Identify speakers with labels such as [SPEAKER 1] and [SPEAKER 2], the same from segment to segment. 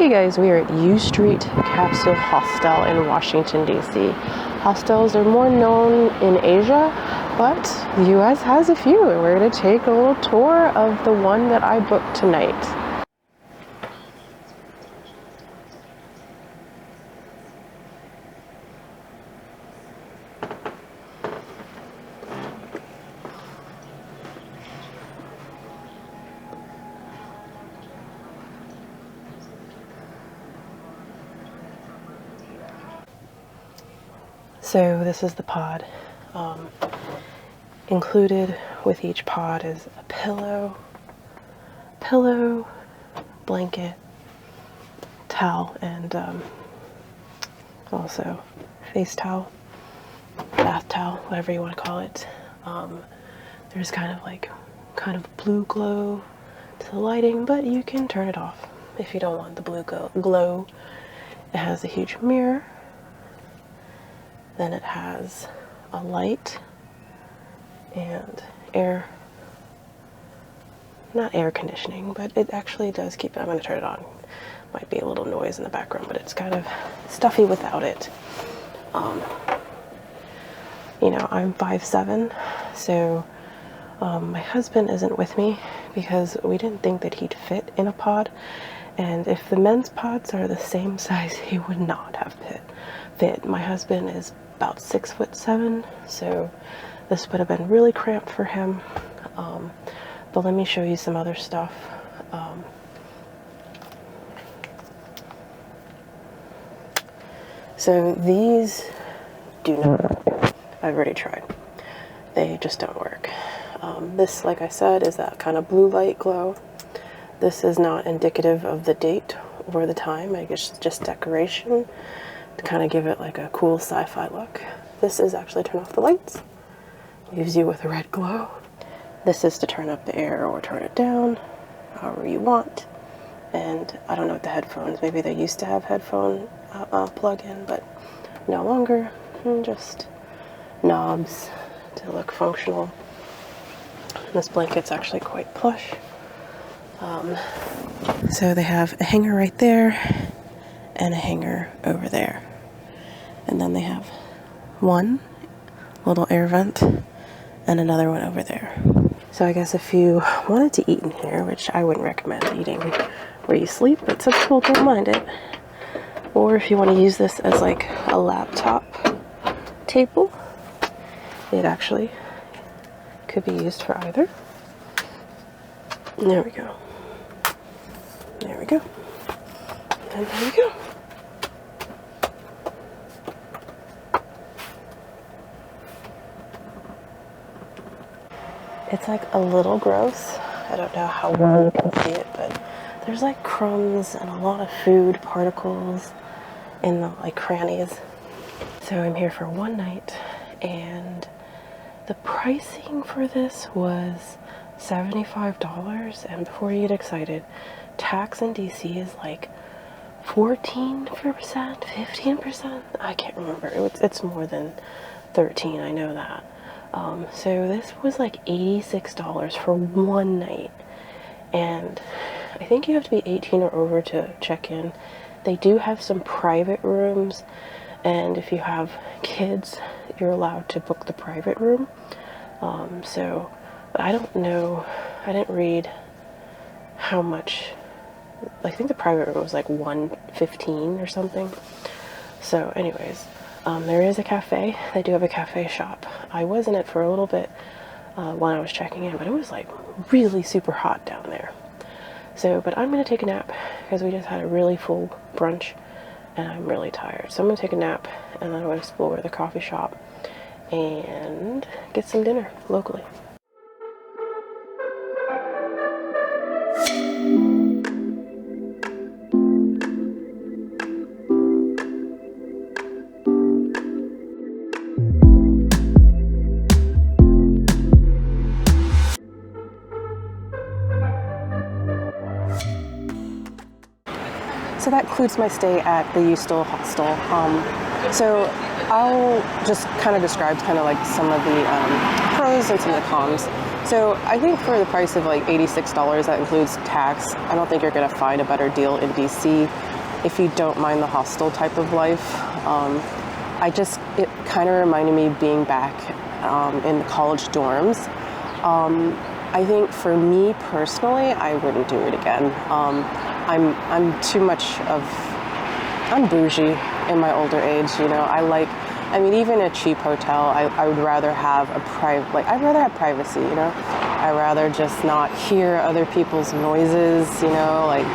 [SPEAKER 1] Hey guys, we are at U Street Capsule Hostel in Washington, D.C. Hostels are more known in Asia, but the US has a few, and we're going to take a little tour of the one that I booked tonight. So this is the pod. Included with each pod is a pillow, blanket, towel, and also face towel, bath towel, whatever you want to call it. There's kind of blue glow to the lighting, but you can turn it off if you don't want the blue glow. It has a huge mirror. Then it has a light and not air conditioning, but it actually does keep it. I'm going to turn it on. Might be a little noise in the background, but it's kind of stuffy without it. You know, I'm 5'7", so my husband isn't with me because we didn't think that he'd fit in a pod. And if the men's pods are the same size, he would not have fit. My husband is about 6'7", so this would have been really cramped for him. But let me show you some other stuff. So these do not work. I've already tried. They just don't work. This, like I said, is that kind of blue light glow. This is not indicative of the date or the time. I guess just decoration to kind of give it like a cool sci-fi look. This is actually turn off the lights. Leaves you with a red glow. This is to turn up the air or turn it down, however you want. And I don't know what the headphones, maybe they used to have headphone plug-in, but no longer. Just knobs to look functional. This blanket's actually quite plush. So they have a hanger right there and a hanger over there. And then they have one little air vent and another one over there. So I guess if you wanted to eat in here, which I wouldn't recommend eating where you sleep, but some people don't mind it. Or if you want to use this as like a laptop table, it actually could be used for either. There we go. There we go. And there we go. It's like a little gross. I don't know how well you can see it, but there's like crumbs and a lot of food particles in the like crannies. So I'm here for one night, and the pricing for this was $75. And before you get excited, tax in DC is like 14%, 15%. I can't remember. It's more than 13. I know that. So this was like $86 for one night, and I think you have to be 18 or over to check in. They do have some private rooms, and if you have kids, you're allowed to book the private room. So I don't know. I didn't read how much. I think the private room was like $115 or something. So anyways, there is a cafe. They do have a cafe shop. I was in it for a little bit when I was checking in, but it was like really super hot down there. So, but I'm going to take a nap because we just had a really full brunch and I'm really tired. So I'm going to take a nap and then I'm going to explore the coffee shop and get some dinner locally. So that concludes my stay at the U Street Hostel. So I'll just kind of describe like some of the pros and some of the cons. So I think for the price of like $86, that includes tax, I don't think you're going to find a better deal in DC. if you don't mind the hostel type of life. It kind of reminded me of being back in the college dorms. I think for me personally, I wouldn't do it again. I'm too much of, I'm bougie in my older age, you know. I mean, even a cheap hotel, I would rather have I'd rather have privacy, you know. I'd rather just not hear other people's noises, you know, like,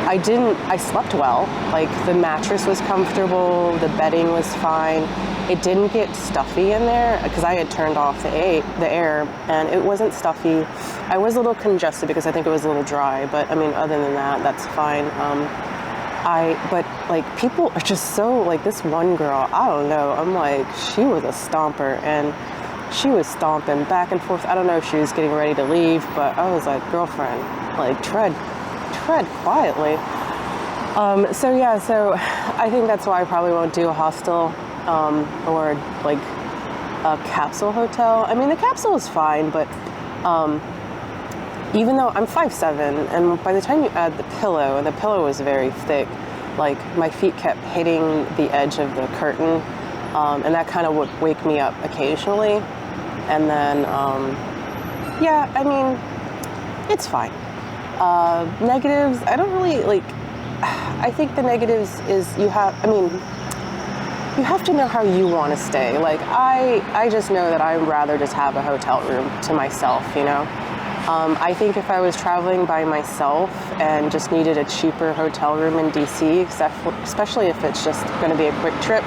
[SPEAKER 1] I slept well. Like, the mattress was comfortable, the bedding was fine. It didn't get stuffy in there because I had turned off the air, and it wasn't stuffy. I was a little congested because I think it was a little dry, but I mean, other than that, that's fine. But like, people are just so, like, this one girl, I don't know, I'm like, she was a stomper, and she was stomping back and forth. I don't know if she was getting ready to leave, but I was like, girlfriend, like, tread quietly. So I think that's why I probably won't do a hostel or like a capsule hotel. I mean, the capsule is fine, but even though I'm 5'7", and by the time you add the pillow, and the pillow was very thick, like, my feet kept hitting the edge of the curtain, and that kind of would wake me up occasionally. And then, yeah, I mean, it's fine. Negatives, I don't really, like, I think the negatives is you have to know how you want to stay. Like, I just know that I'd rather just have a hotel room to myself, you know. I think if I was traveling by myself and just needed a cheaper hotel room in DC, especially if it's just going to be a quick trip,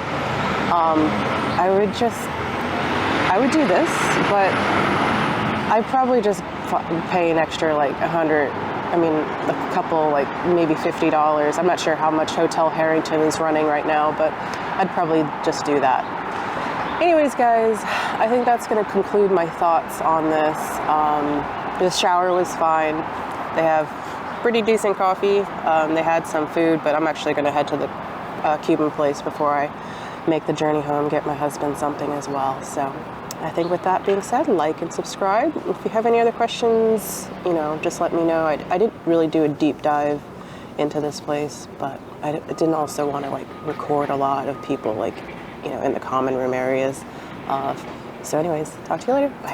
[SPEAKER 1] I would do this, but I'd probably just pay an extra, like, a couple, like, maybe $50. I'm not sure how much Hotel Harrington is running right now, but I'd probably just do that. Anyways, guys, I think that's going to conclude my thoughts on this. The shower was fine. They have pretty decent coffee. They had some food, but I'm actually going to head to the Cuban place before I make the journey home, get my husband something as well. So I think with that being said, like and subscribe. If you have any other questions, you know, just let me know. I didn't really do a deep dive into this place, but I didn't also want to, like, record a lot of people, like, you know, in the common room areas. So anyways, talk to you later. Bye.